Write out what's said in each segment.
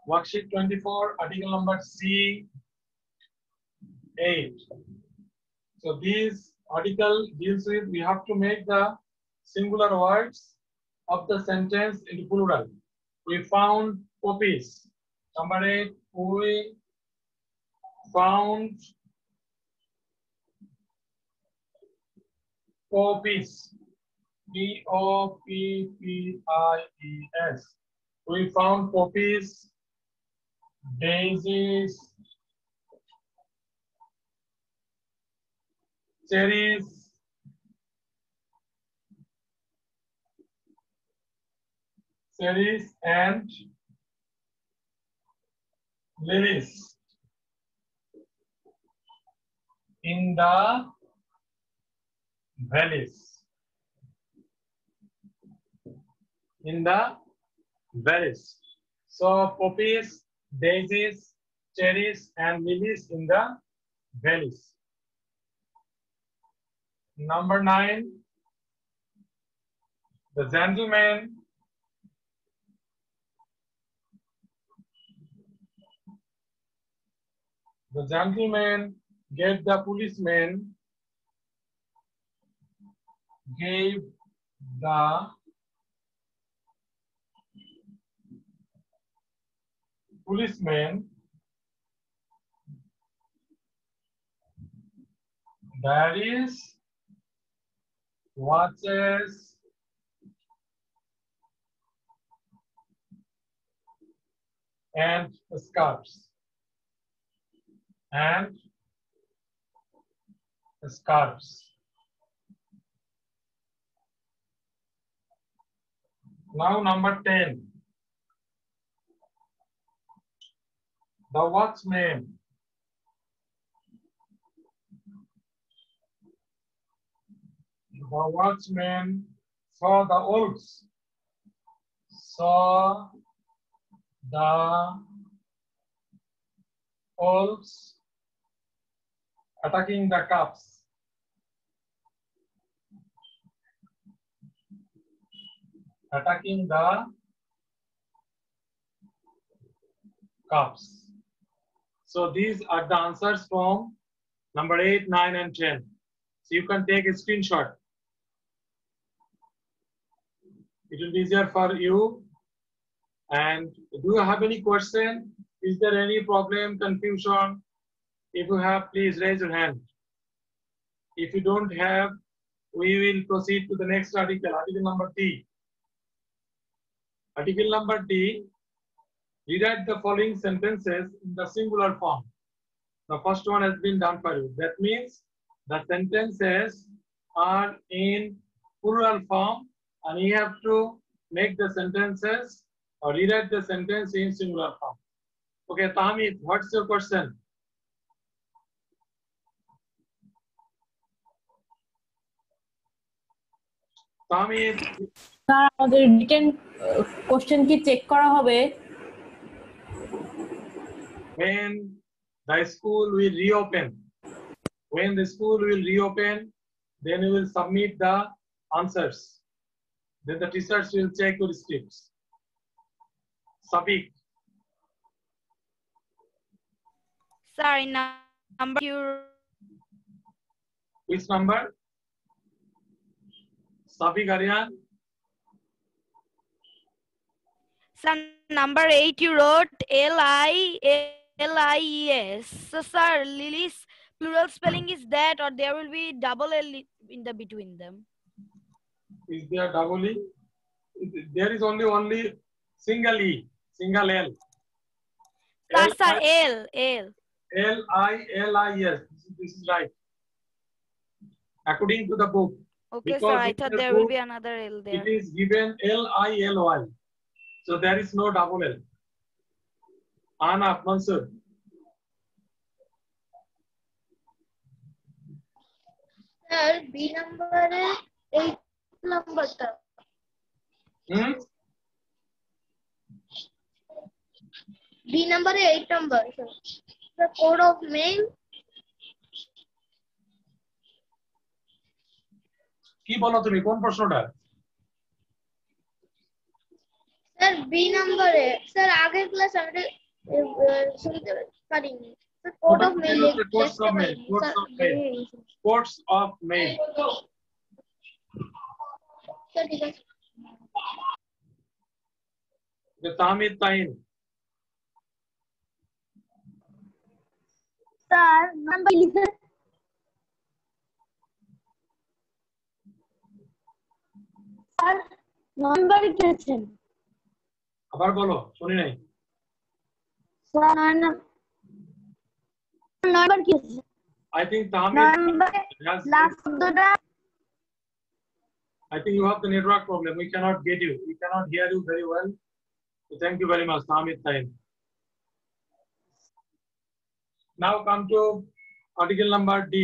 Worksheet 24, article number C8. So this article deals with, we have to make the singular words of the sentence into plural. We found poppies. Number 8, we found poppies. Poppies. We found poppies, daisies, cherries, and lilies in the valleys. So poppies, daisies, cherries, and lilies in the valleys. Number 9, the gentleman gave the policeman diaries, watches, and scarves. Now number 10. The watchman saw the wolves. Attacking the calves. So these are the answers from number 8, 9, and 10. So you can take a screenshot. It will be easier for you. And do you have any question? Is there any problem, confusion? If you have, please raise your hand. If you don't have, we will proceed to the next article, article number D. Article number D, rewrite the following sentences in the singular form. The first one has been done for you. That means the sentences are in plural form and you have to make the sentences or rewrite the sentence in singular form. Okay, Tamid, what's your question? Tamid. Sir আমাদের written question কি check করা হবে? When the school will reopen. When the school will reopen, then you will submit the answers. Then the teachers will check your scripts. Sabik. Sorry, number you. Which number? Sabik Aryan. Sir, number 8 you wrote L-I-E-S. So sir, Lily's plural spelling is that, or there will be double L in the between them? Is there double E? There is only single E, single L. That's L. L-I-L-I-S. This is right. According to the book. Okay, because sir, I thought there will be another L there. It is given L-I-L-Y. So there is no double L. Anaf, Mansur. Sir, B number is 8 number. B number is 8 number. Sir. The code of mail. কি বলো তুমি কোন প্রশ্নটা? Sir, sir B নম্বরে sir আগের class আমরা শুনতে পারিনি sir code of mail Codes of mail. Codes of mail. Sir ঠিক আছে The Tamid Tain. Sir number লিখে স্যার নাম্বার লিখেছেন আবার বলো, শুনি নাই। স্যার নাম্বার কি আছে I think Tamid has. Last শব্দটা I think you have the network problem. We cannot get you. We cannot hear you very well. So thank you very much, Tamid Tain. Now come to article number D.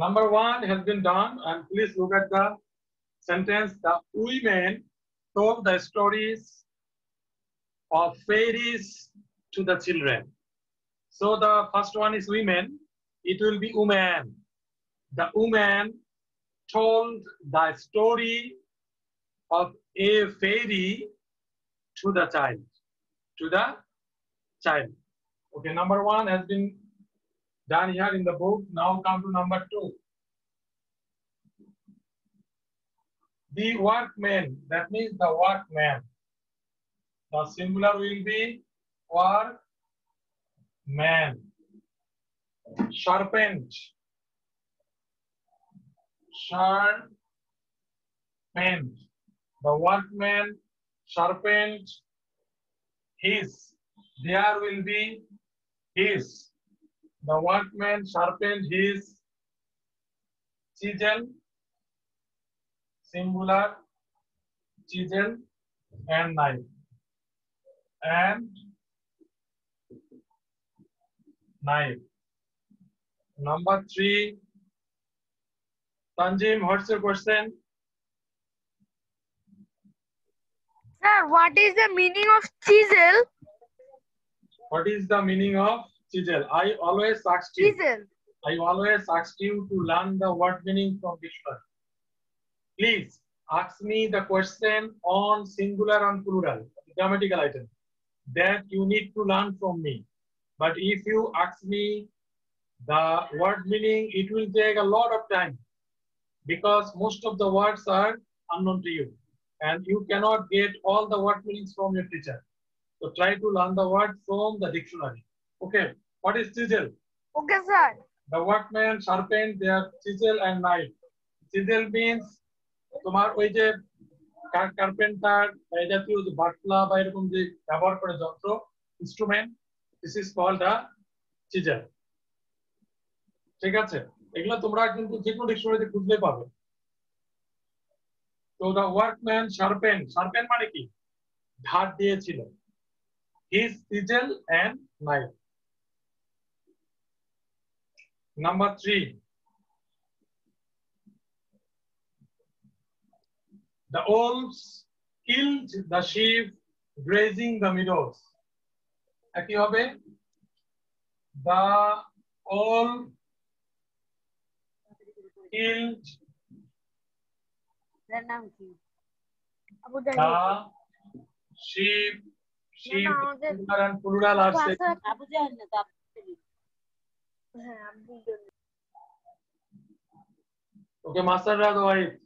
Number 1 has been done, and please look at the sentence. The women told the stories of fairies to the children. So the first one is women. It will be woman. The woman told the story of a fairy to the child. To the child. Okay, number 1 has been done here in the book. Now come to number 2. The workman, that means the workman. The singular will be workman. Sharpened. Sharpened. The workman sharpened his. There will be his. The workman sharpened his chisel, singular, chisel and knife. And knife. Number 3. Tanjim, what's your question? Sir, what is the meaning of chisel? What is the meaning of chisel? I always asked you. Chisel. I always asked you to learn the word meaning from dictionary. Please ask me the question on singular and plural, grammatical item, that you need to learn from me. But if you ask me the word meaning, it will take a lot of time because most of the words are unknown to you and you cannot get all the word meanings from your teacher. So try to learn the word from the dictionary. Okay, what is chisel? Okay, sir. The workman sharpened their chisel and knife. Chisel means তোমার ওই যে carpenter এই জাতীয় যে বাটলা বা এরকম যে ব্যবহার করে যন্ত্র instrument, this is called a chisel. ঠিক আছে, এগুলো তোমরা কিন্তু যে কোনো ডিকশনারিতে খুঁজলে পাবে। তো দা ওয়ার্কম্যান শার্পেন, শার্পেন মানে কি? ধার দিয়েছিল। His chisel and knife. Number 3. The wolves killed the sheep grazing the meadows. একই হবে, the wolf killed the sheep, singular and plural are said. Okay, Master Rad wife.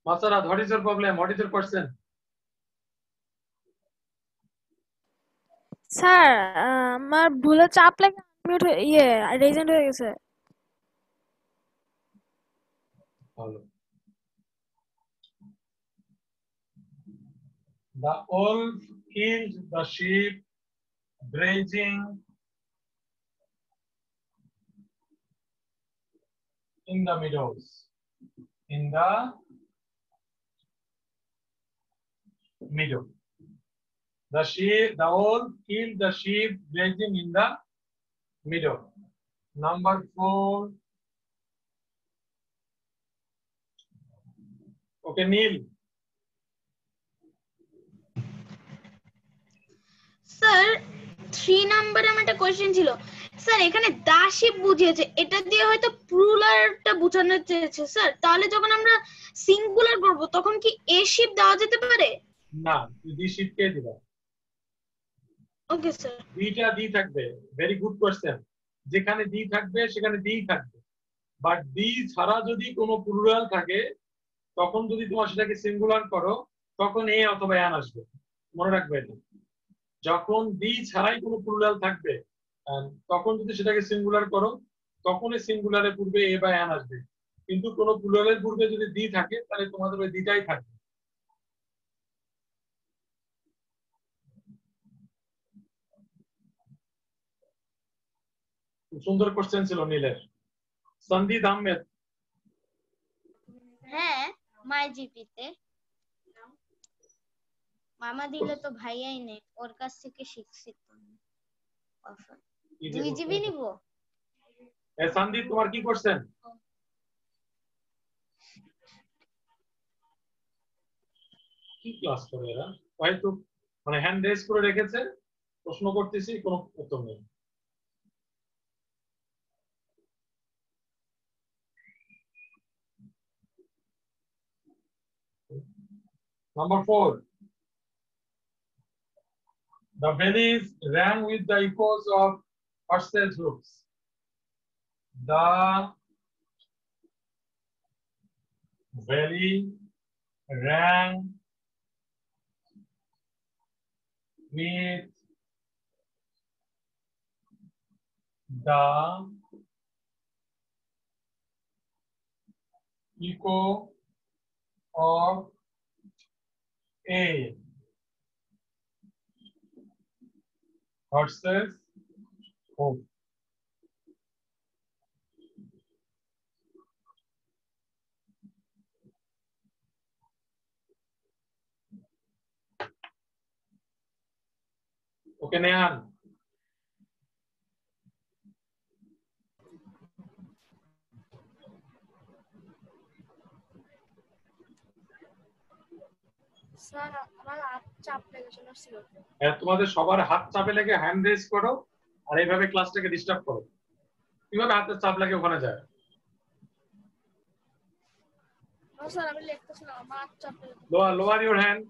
Master Rad, what is your problem? What is your question? Sir আমার ভুলে চাপ লাগে mute রেজেন্ট হয়ে গেছে। Follow. The wolf killed the sheep grazing in the meadows. In the meadow. The wolf killed the sheep grazing in the meadow. Number 4. Okay, Neil. Sir 3 নম্বরে আমার একটা question ছিল স্যার, এখানে দা শিপ বুঝিয়েছে, এটা দিয়ে হয়তো প্লুরালটা বোঝানো চেয়েছে স্যার। তাহলে যখন আমরা সিঙ্গুলার করব তখন কি এ শিপ দেওয়া যেতে পারে? না, দি শিপ কে দিবা? Okay sir. দিটা দি থাকবে। Very good question. যেখানে দি থাকবে সেখানে দি থাকবে, বাট দি ছাড়া যদি কোনো প্লুরাল থাকে তখন যদি তোমার সেটাকে সিঙ্গুলার করো তখন এ অথবা অ্যান আসবে। মনে রাখবে এটা। যখন দি ছাড়াই কোনো প্লুরাল থাকবে তখন যদি সেটাকে সিঙ্গুলার করো তখনই সিঙ্গুলারের পূর্বে এ বা অ্যান আসবে। কিন্তু কোনো প্লুরালের পূর্বে যদি দি থাকে তাহলে তোমাদের ওই দিটাই থাকবে। খুব সুন্দর কোশ্চেন ছিল নীলের। সন্দীপ আহমেদ। হ্যাঁ, মাই জিপিতে মামা দিলে তো ভাইয়াই নেই, ওর কাছ থেকে শিখছি তো। 2 জিবি নিব। সন্দীপ, তোমার কি কোশ্চেন? কি ক্লাস করে এরা? হয়তো মানে হ্যান্ড রেজ করে রেখেছে, প্রশ্ন করতেছি কোনো উত্তর নেই। Number 4. The valleys rang with the echoes of horses' hoofs. The valley rang with the echo of a horse's hoof. Okay, Nehan. Sir আমার হাত চাপ লেগে চলেছিল। তোমাদের সবার হাত চাপে লেগে হ্যান্ড রেজ করো আর এইভাবে ক্লাসটাকে ডিস্টার্ব করো। কিভাবে হাতের চাপ লাগে ওখানে যায়? স্যার আমি লিখতেছিলাম, আমার হাত চাপ লেগে। Lower your hand.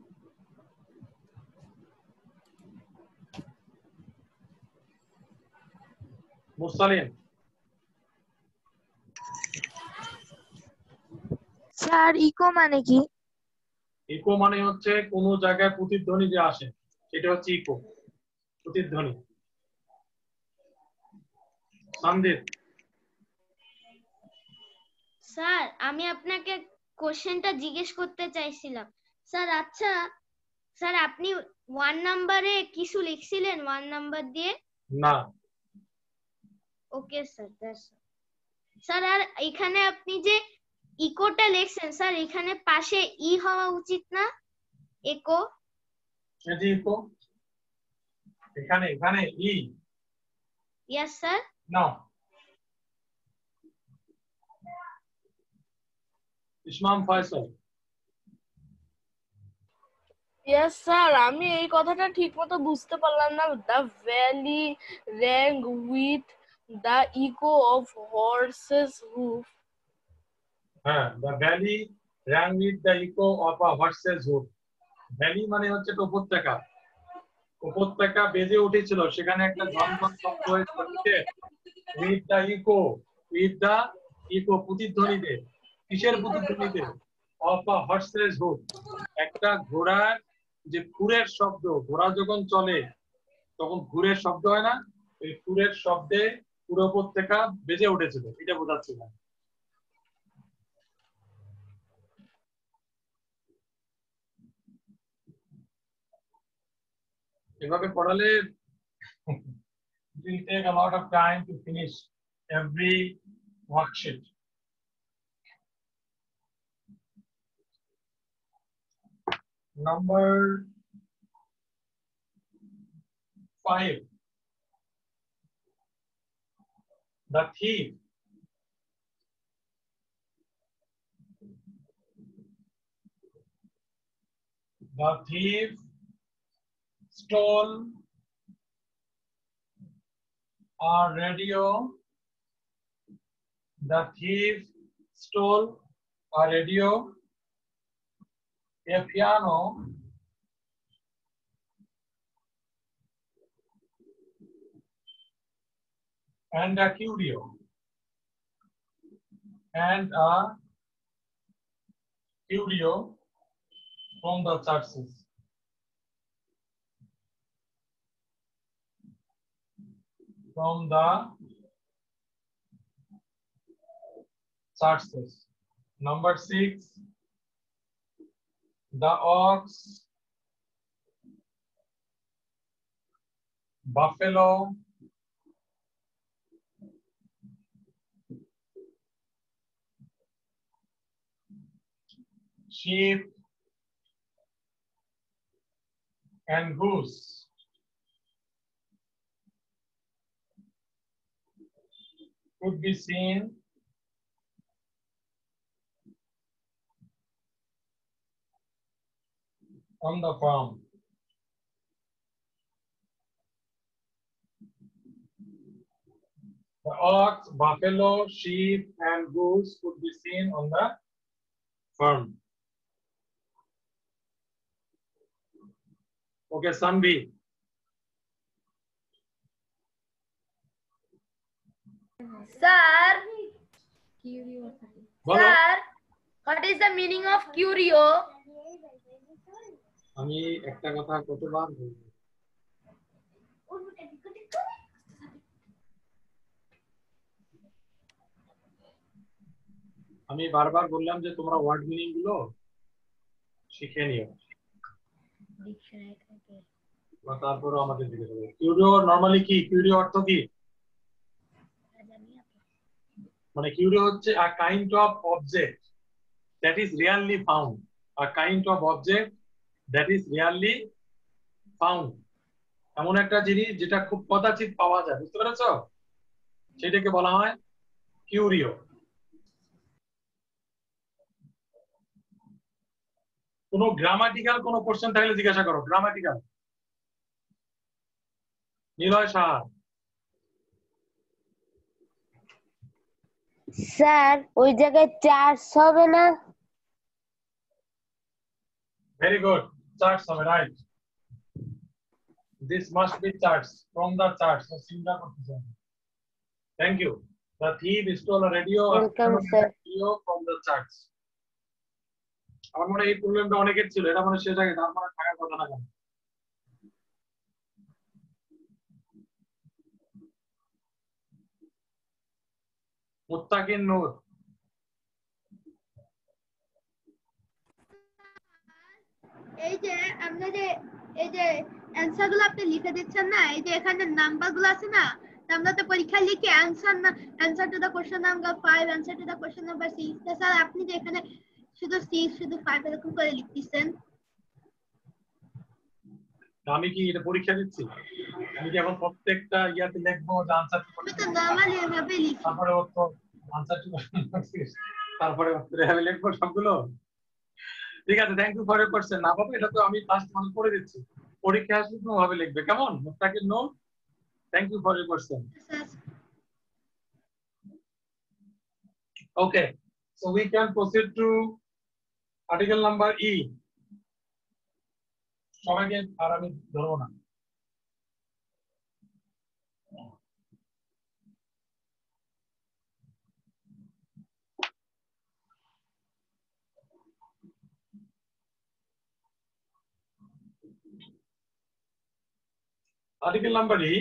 মুরসালিন। স্যার ইকো মানে কি? ইকো মানে হচ্ছে কোনো জায়গায় প্রতিধ্বনি যে আসে সেটা হচ্ছে ইকো, প্রতিধ্বনি। সন্দীপ। স্যার আমি আপনাকে কোশ্চেনটা জিজ্ঞেস করতে চাইছিলাম স্যার। আচ্ছা স্যার, আপনি 1 নম্বরে কিছু লিখছিলেন 1 নাম্বার দিয়ে? না। Okay sir, that's sir. আর এখানে আপনি যে ইকোটা লিখছেন স্যার, এখানে পাশে ই হওয়া উচিত না? ইকো। এটি ইকো। এখানে এখানে ই। Yes sir. Now Ismam Faisal. Yes sir, আমি এই কথাটা ঠিকমতো বুঝতে পারলাম না। The valley rang with the echo of horses hoof. হ্যাঁ, the valley rang with the echo of a horses hoof. Valley মানে হচ্ছে উপত্যকা। উপত্যকা বেজে উঠেছিল, সেখানে একটা ঝনঝন শব্দ হয়েছিল with the echo. With the echo প্রতিধ্বনিতে। কিসের প্রতিধ্বনিতে? Of a horses হুফ। একটা ঘোড়ার যে খুরের শব্দ, ঘোড়া যখন চলে তখন খুরের শব্দ হয় না? এই খুরের শব্দে পুরো উপত্যকা বেজে উঠেছিল, এটা বোঝাচ্ছিলাম। এভাবে পড়ালে it will take a lot of time to finish every worksheet. Number 5. The thief. The thief stole a radio. The thief stole a radio, a piano, and a curio. And a curio from the churches. From the churches. Number 6, the ox, buffalo, sheep, and goose could be seen on the farm. The ox, buffalo, sheep, and goose could be seen on the farm. Okay, Sanvi. Sir, বলো। sir, what is the meaning of curio? আমি একটা কথা কতবার বলবো? আমি বারবার বললাম যে তোমরা ওয়ার্ড মিনিং গুলো শিখে নিও, তারপরে আমাদের জিজ্ঞেস করবে কিউরিও নরমালি কি, কিউরিও অর্থ কি? মানে কিউরিও হচ্ছে a kind of object that is rarely found, a kind of object that is rarely found, এমন একটা জিনিস যেটা খুব কদাচিৎ পাওয়া যায়, বুঝতে পেরেছো? সেটাকে বলা হয় কিউরিও। কোনো গ্রামাটিক্যাল কোনো কোশ্চেন থাকলে জিজ্ঞাসা করো, গ্রামাটিক্যাল। নিলয় সাহা। স্যার ওই জায়গায় চার্জ হবে না? Very good. Charts হবে, right. This must be charts, from the charts. So singular position. Thank you. The thief stole a radio Welcome, sir. from the charts. আমার মনে হয় এই প্রবলেমটা অনেকের ছিল, এটা মনে শেষ আগে তার মানে থাকার কথা না। কেন মুত্তাকিন নূর। এই যে আমরা যে এই যে অ্যানসার গুলো আপনি লিখে দিচ্ছেন না, এই যে এখানে নাম্বার গুলো আছে না, আমরা তো পরীক্ষা লিখে অ্যানসার না, answer to the question number 5, answer to the question number 6, sir আপনি যে এখানে শুধু 6 শুধু 5 এরকম করে লিখতেছেন। আমি কি এটা পরীক্ষা দিচ্ছি? আমি কি এখন প্রত্যেকটা ইয়াতে লিখবো যে আনসার আমি তো নরমালি এভাবে লিখি, তারপরে উত্তর আনসার টু তারপরে উত্তর এভাবে লিখবো সবগুলো? ঠিক আছে, thank you for your question. না বাবা, এটা তো আমি ফার্স্ট মানে করে দিচ্ছি, পরীক্ষা আসলে তুমি ভাবে লিখবে, কেমন? Muttakin Noor, thank you for your question. Okay, so we can proceed to article number E. সবাইকে আর আমি ধরবো না। Article number E,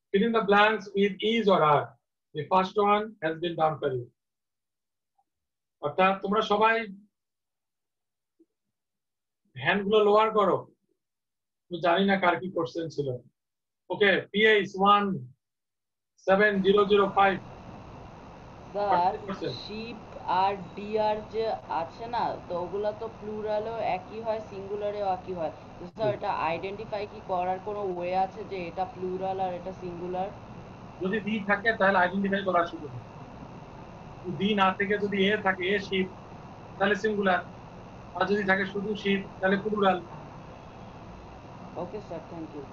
fill in the blanks with is or are. The first one has been done for you. অর্থাৎ তোমরা সবাই hand গুলো lower করো, জানি না কার কি কোশ্চেন ছিল। ওকে, PH 17005। স্যার শিপ আর ডিয়ার যে আছে না, তো ওগুলা তো প্লুরালও একই হয়, সিঙ্গুলারেও একই হয়। তো স্যার এটা আইডেন্টিফাই কি করার কোনো ওয়ে আছে যে এটা প্লুরাল আর এটা সিঙ্গুলার? যদি ডি থাকে তাহলে আইডেন্টিফাই করা শুরু করো। ডি না থেকে যদি এ থাকে, এ শিপ, তাহলে সিঙ্গুলার। আর যদি থাকে শুধু শিপ তাহলে plural. Okay, sir. Thank you.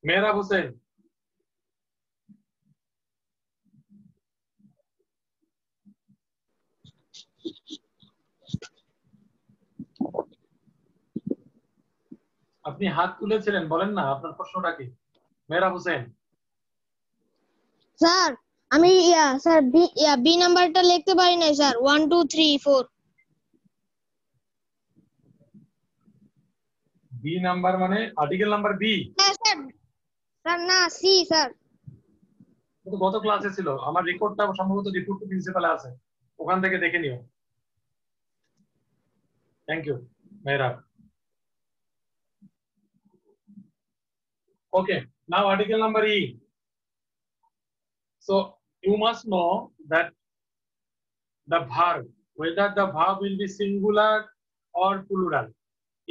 Mehrab Hussain. আপনি হাত তুলেছিলেন, বলেন না আপনার প্রশ্নটা কি? মেহরাব হোসেন। স্যার আমি স্যার বি নাম্বারটা লিখতে পারি না স্যার 1 2 3 4 বি নাম্বার মানে আর্টিকেল নাম্বার বি? হ্যাঁ স্যার। স্যার না সি স্যার। তো গত ক্লাসে ছিল, আমার রেকর্ডটা সম্ভবত রিপোর্ট টু প্রিন্সিপালে আছে, ওখান থেকে দেখে নিও। Thank you Mehrab. Okay, now article number E. So you must know that the verb, whether the verb will be singular or plural,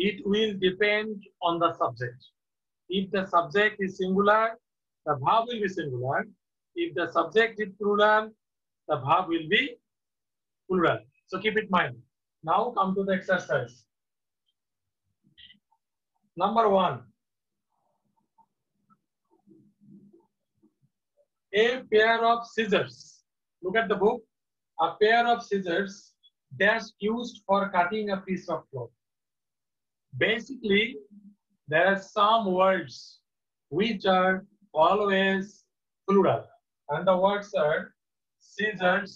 it will depend on the subject. If the subject is singular, the verb will be singular. If the subject is plural, the verb will be plural. So keep it in mind. Now come to the exercise. Number 1. A pair of scissors. Look at the book. A pair of scissors that's used for cutting a piece of cloth. Basically, there are some words which are always plural, and the words are scissors,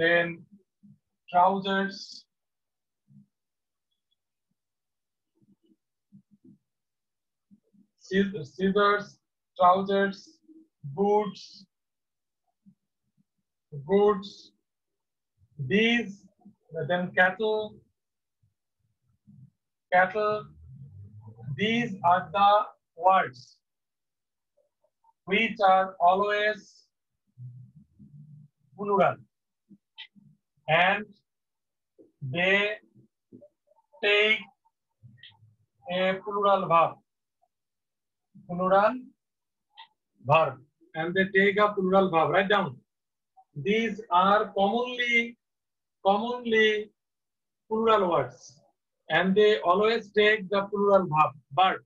then trousers, scissors, trousers, boots, these, then cattle. These are the words which are always plural, and they take a plural verb, and they take a plural verb. Write down. These are commonly plural words, and they always take the plural verb. But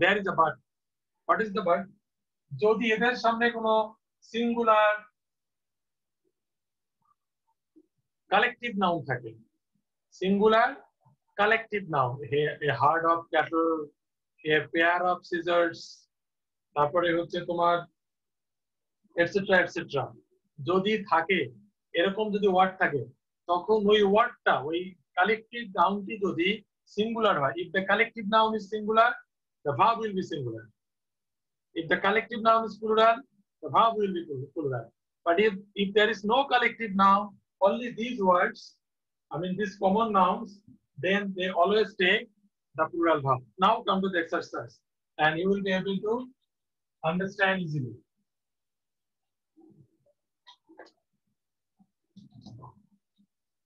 there is a but. What is the but? যদি এদের সামনে কোনো singular collective noun থাকে, singular collective noun, a herd of cattle, a pair of scissors, তারপরে হচ্ছে তোমার etcetera etcetera, যদি থাকে এরকম যদি ওয়ার্ড থাকে, তখন ওই ওয়ার্ডটা, ওই কালেকটিভ নাউনটি যদি সিঙ্গুলার হয়, if the collective noun is singular, the verb will be singular. If the collective noun is plural, the verb will be plural. But if there is no collective noun, only these words, I mean these common nouns, then they always take the plural verb. Now come to the exercise, and you will be able to understand easily.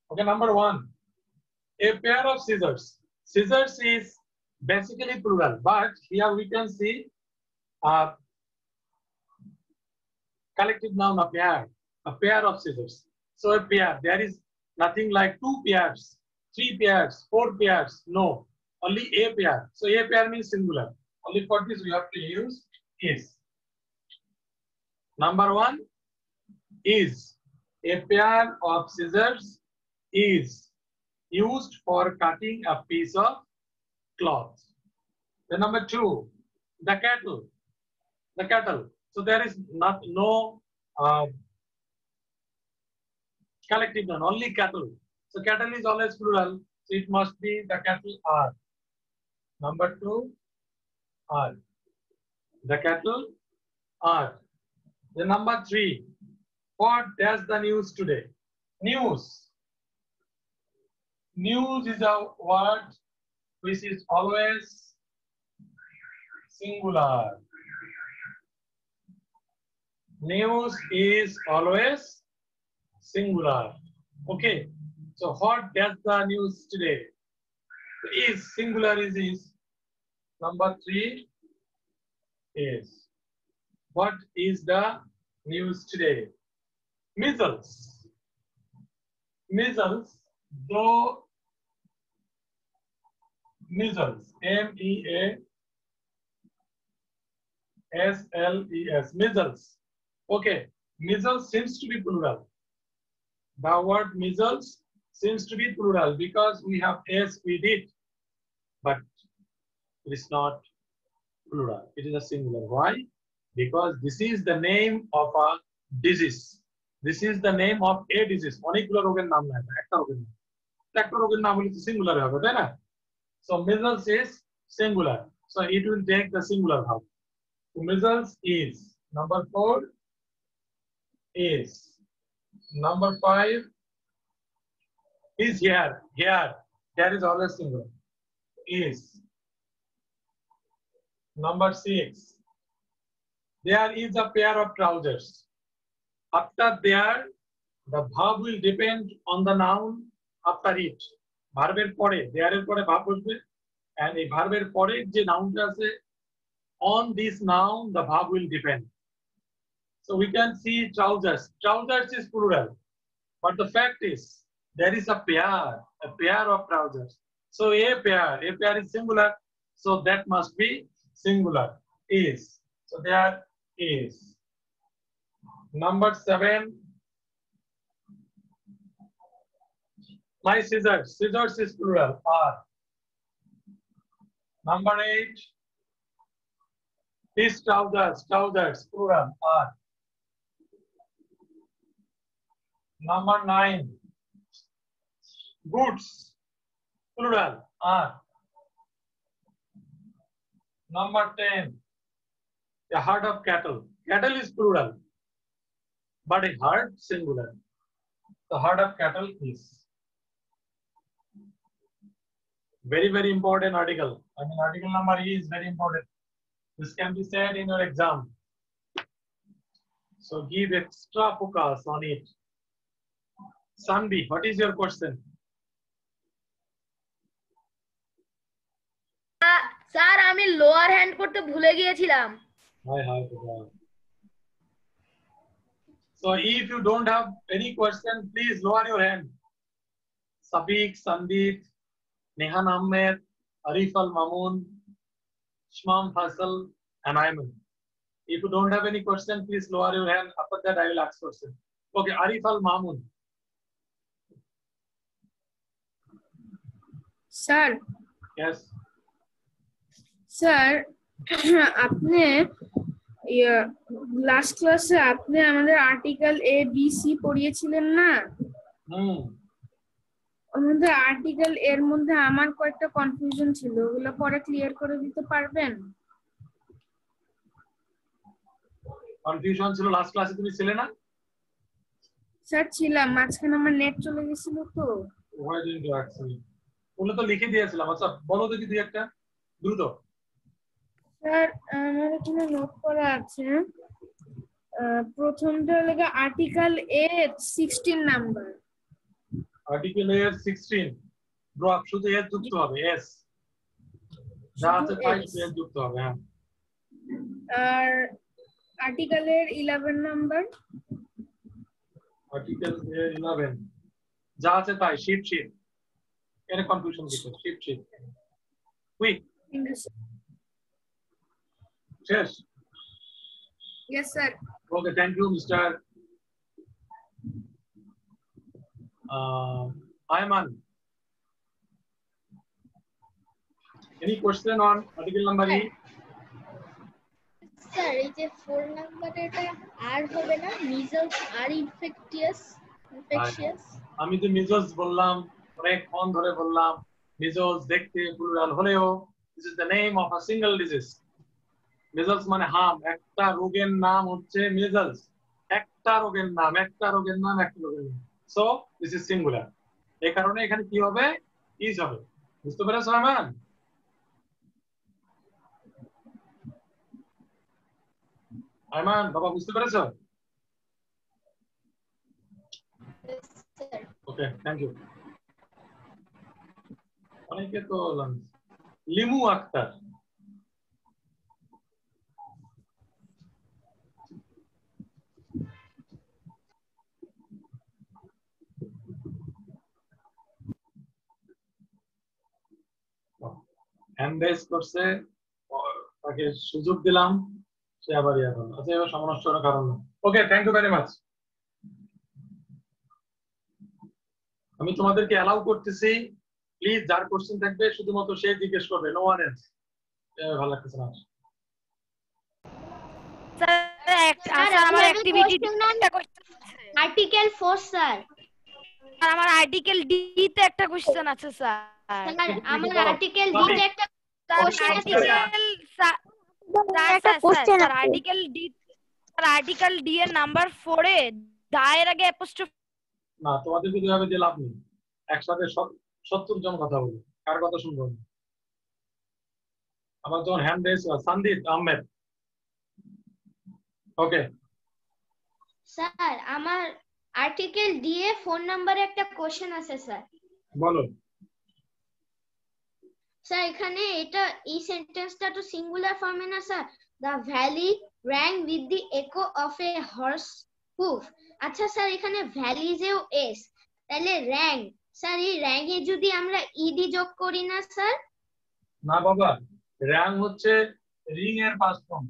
Okay, number 1, a pair of scissors. Scissors is basically plural, but here we can see collective noun, a pair of scissors. So a pair, there is nothing like 2 pairs, 3 pairs, 4 pairs, no, only a pair. So a pair means singular. Only for this we have to use is. Number 1 is, a pair of scissors is used for cutting a piece of cloth. Then number 2, the cattle. So there is no collective noun, only cattle. So cattle is always plural, so it must be the cattle are. Number 2, are. The cattle are. The number 3, what does the news today? News is a word which is always singular. News is always singular. Okay, so what does the news today? Is singular is. Number 3 is. What is the news today? Measles. Measles, though measles, MEASLES, measles. Okay, measles seems to be plural. The word measles seems to be plural because we have S with it, but it is not plural. It is a singular. Why? Because this is the name of a disease. This is the name of a disease. অনেকগুলো রোগের নাম না, একটা রোগের নাম। একটা রোগের নাম হলে singular হবে, তাই না? So measles is singular. So it will take the singular verb. So measles is. Number 4 is. Number 5 is here. Here. Here is always singular. Is. Number 6. There is a pair of trousers. After there, the verb will depend on the noun after it. Verb pore, there er pore verb bosbe, and a verb er pore je noun ta ache, on this noun the verb will depend. So we can see trousers. Trousers is plural, but the fact is there is a pair of trousers. So a pair is singular, so that must be singular. Is. So there is. Number 7. My scissors. Scissors is plural. Are. Number 8. His trousers. Trousers plural. Are. Number 9. Boots plural. Are. Number 10. The herd of cattle. Cattle is plural, but a herd singular. The herd of cattle is. Very, very important article. I mean, article number E is very important. This can be said in your exam. So give extra focus on it. Sanbi, what is your question? Sir আমি lower hand করতে ভুলে গিয়েছিলাম। Hi. So if you don't have any question, please lower your hand. Sabiq, Sandeep, Nehan Ahmed, Arif Al Mamun, Shmam Faisal, and Ayman. If you don't have any question, please lower your hand. After that, I will ask question. Okay, Arif Al Mamun. Sir Yes. Sir আপনি last ক্লাসে আপনি আমাদের article A B C পড়িয়েছিলেন না? আমাদের article এর মধ্যে আমার কয়েকটা কনফিউশন ছিল, ওগুলো পরে ক্লিয়ার করে দিতে পারবেন? কনফিউশন ছিল লাস্ট ক্লাসে, তুমি ছিলে না? স্যার ছিলাম, মাঝখানে আমার নেট চলে গেছিল তো। Why didn't you ask me? ওগুলো তো লিখে দিয়েছিলাম। আচ্ছা বলো দেখি দুই একটা দ্রুত। স্যার আমার এখানে নোট করা আছে, প্রথমটা হলো article a 16 number. Article a 16 drop, শুধু এস যুক্ত হবে, এস যা আছে তাই এস যুক্ত হবে। হ্যাঁ। আর আর্টিকেলের 11 নাম্বার। আর্টিকেল এ 11 যা আছে তাই, শিট এর কনফিউশন দিতে, শিট কুইক শেষ। Yes sir. Okay, thank you Mr. Ayman. Any question on article number E? Sir এই যে 4 নাম্বার এটা আর হবে না, মিজলস আর ইনফেকশিয়াস। আমি যে মিজলস বললাম, অনেকক্ষণ ধরে বললাম, মিজলস দেখতে প্লুরাল হলেও this is the name of a single disease. Measles মানে হাম, একটা রোগের নাম হচ্ছে মিজলস, একটা রোগের নাম। সো দিস ইজ সিঙ্গুলার, এই কারণে এখানে কি হবে? ইজ হবে। বুঝতে পেরেছো আমান? আমান বাবা বুঝতে পেরেছো? ওকে, থ্যাংক ইউ। অনেকে তো লিমু আক্তার। হ্যান্ড রেজ করছে, তাকে সুযোগ দিলাম, সে আবার ইয়া করলো। আচ্ছা, এবার সমস্যার কারণ না। ওকে, থ্যাংক ইউ ভেরি মাচ। আমি তোমাদেরকে অ্যালাউ করতেছি, প্লিজ যার কোশ্চেন থাকবে শুধুমাত্র সে জিজ্ঞেস করবে, নো ওয়ান এলস। ভালো লাগতেছে না। আমার অ্যাক্টিভিটি আর্টিকেল 4 স্যার। আমার আর্টিকেল ডি তে একটা কোশ্চেন আছে স্যার। স্যার আমার আর্টিকেল ডি তে একটা কোশ্চেন আছে স্যার। আর্টিকেল ডি এর নাম্বার 4 এ দা এর আগে অ্যাপোস্ট্রফি না, তোমাদেরকে যেভাবে দিয়ে লাভ নেই। একসাথে 70 জন কথা বলে, কার কথা শুনবো? আমার যখন hand raise, Sandeep Ahmed. Okay sir, আমার আর্টিকেল ডি এ ফোন নাম্বারে একটা কোশ্চেন আছে স্যার। বলো। স্যার এখানে এটা এই সেন্টেন্সটা তো সিঙ্গুলার ফর্মে না sir? The valley rang with the echo of a horse hoof। আচ্ছা স্যার, এখানে ভ্যালিজেও এস, তাহলে rang। স্যার এই rang এ যদি আমরা ইডি যোগ করি না স্যার? না বাবা, র্যাং হচ্ছে রিং এর past form.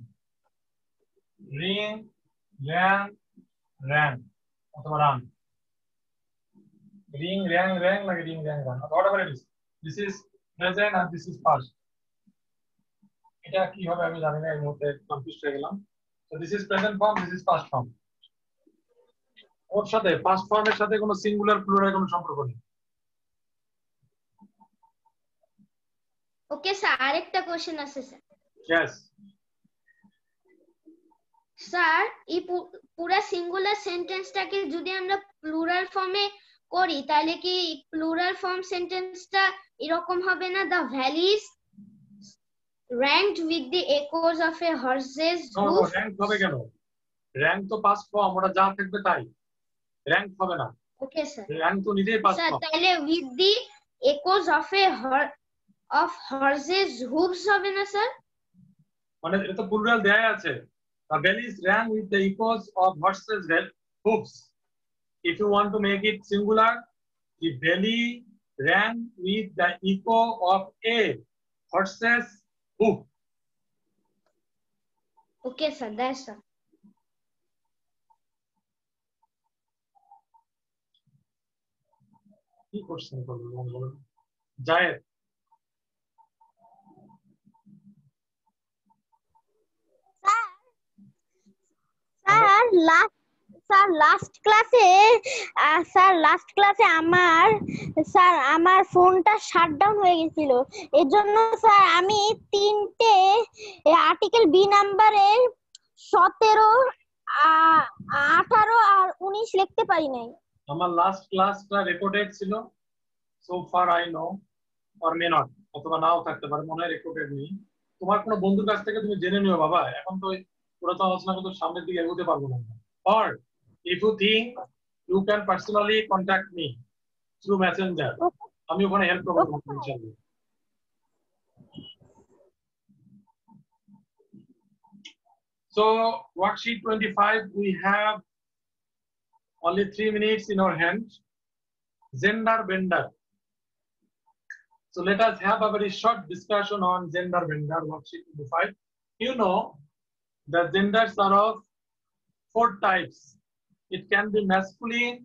Ring, rang, rang অথবা রান। রিং, র্যাং, র্যাং লাগে ring, rang, ran. Whatever it is, this is present আর দিস ইজ পাস্ট। এটা কি হবে আমি জানি না, এই মুহূর্তে কনফিউজ হয়ে গেলাম। So this is present form, this is past form. ওর সাথে পাস্ট ফর্মের সাথে কোনো সিঙ্গুলার প্লুরাল কোনো সম্পর্ক নেই। ওকে স্যার, আরেকটা কোশ্চেন আছে স্যার। यस স্যার এই পুরো সিঙ্গুলার সেন্টেন্সটাকে যদি আমরা প্লুরাল ফর্মে করি তাহলে কি প্লুরাল ফর্ম সেন্টেন্সটা এরকম হবে না? The valleys ranked with the echoes of a horse's hoof। Rank হবে কেন? র‍্যাঙ্ক তো পাস্ট ফর্ম, ওটা যা থাকবে তাই। র‍্যাঙ্ক হবে না। Okay sir. র‍্যাঙ্ক তো নিজেই পাস্ট স্যার ফর্ম। তাহলে with the echoes of horse's hooves হবে না স্যার? মানে এটা তো প্লুরাল দেয়া আছে। The valleys rang with the echoes of horses' hooves. If you want to make it singular, the valley rang with the echo of a horse's hoof. Okay sir, that's all. কি question করব বলুন জায়েদ? Last ক্লাসে আমার ফোনটা shutdown হয়ে গেছিল। এর জন্য স্যার আমি 3টে আর্টিকেল বি নাম্বারের 17, 18 আর 19 লিখতে পারি নাই। আমার লাস্ট ক্লাসটা রেকর্ডেড ছিল, so far I know, or may not, অথবা নাও থাকতে পারে, মনে হয় রেকর্ডেড নেই। তোমার কোনো বন্ধুর কাছ থেকে তুমি জেনে নিও বাবা, এখন তো পুরো তো আলোচনা করতে সামনের দিকে এগোতে পারবো না। or if you think you can personally contact me through messenger, আমি ওখানে হেল্প করব তোমাকে ইনশাআল্লাহ। So worksheet 25, we have only 3 minutes in our hand. Gender bender. So let us have a very short discussion on gender bender, worksheet 25. You know the genders are of 4 types. It can be masculine,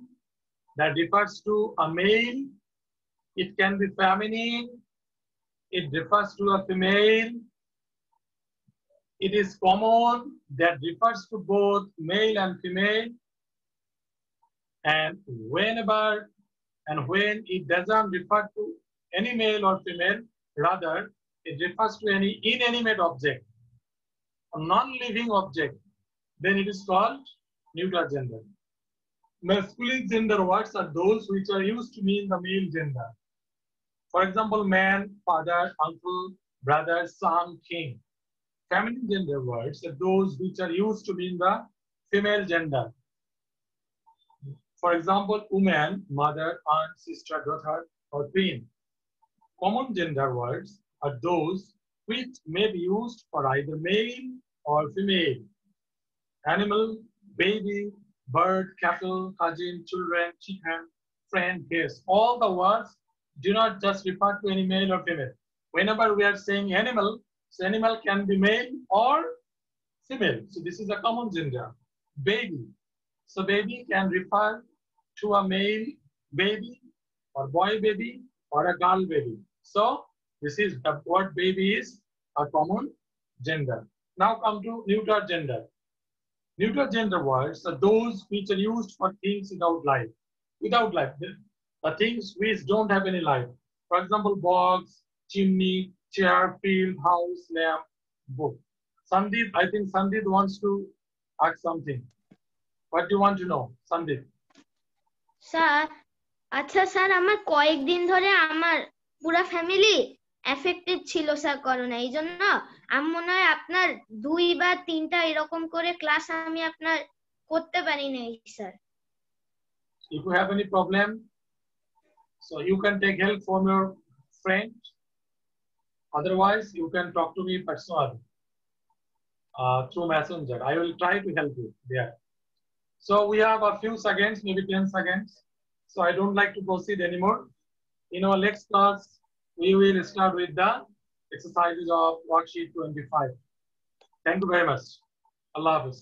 that refers to a male. It can be feminine, it refers to a female. It is common, that refers to both male and female. And whenever and when it doesn't refer to any male or female, rather it refers to any inanimate object, a non-living object, then it is called neuter gender. Masculine gender words are those which are used to mean the male gender. For example, man, father, uncle, brother, son, king. Feminine gender words are those which are used to mean the female gender. For example, woman, mother, aunt, sister, daughter, or queen. Common gender words are those which may be used for either male or female. Animal, baby, bird, cattle, cousin, children, chicken, friend, guest. All the words do not just refer to any male or female. Whenever we are saying animal, so animal can be male or female. So this is a common gender. Baby. So baby can refer to a male baby or boy baby or a girl baby. So this is the word baby is a common gender. Now come to neuter gender. Neuter gender words are those which are used for things without life. Without life, the things which don't have any life. For example, box, chimney, chair, field, house, lamp, book. Sandeep, I think Sandeep wants to ask something. What do you want to know, Sandeep? Sir আচ্ছা sir আমার কয়েকদিন ধরে আমার পুরো family affected ছিল sir corona এই জন্য আমি মনে হয় আপনার 2 বা 3টা এরকম করে ক্লাস আমি আপনার করতে পারি নাই sir If you have any problem, so you can take help from your friend. Otherwise, you can talk to me personally through messenger. I will try to help you there. So we have a few seconds, maybe 10 seconds. So I don't like to proceed anymore. In our next class, we will start with the exercises of worksheet 25. Thank you very much. Allah Hafiz.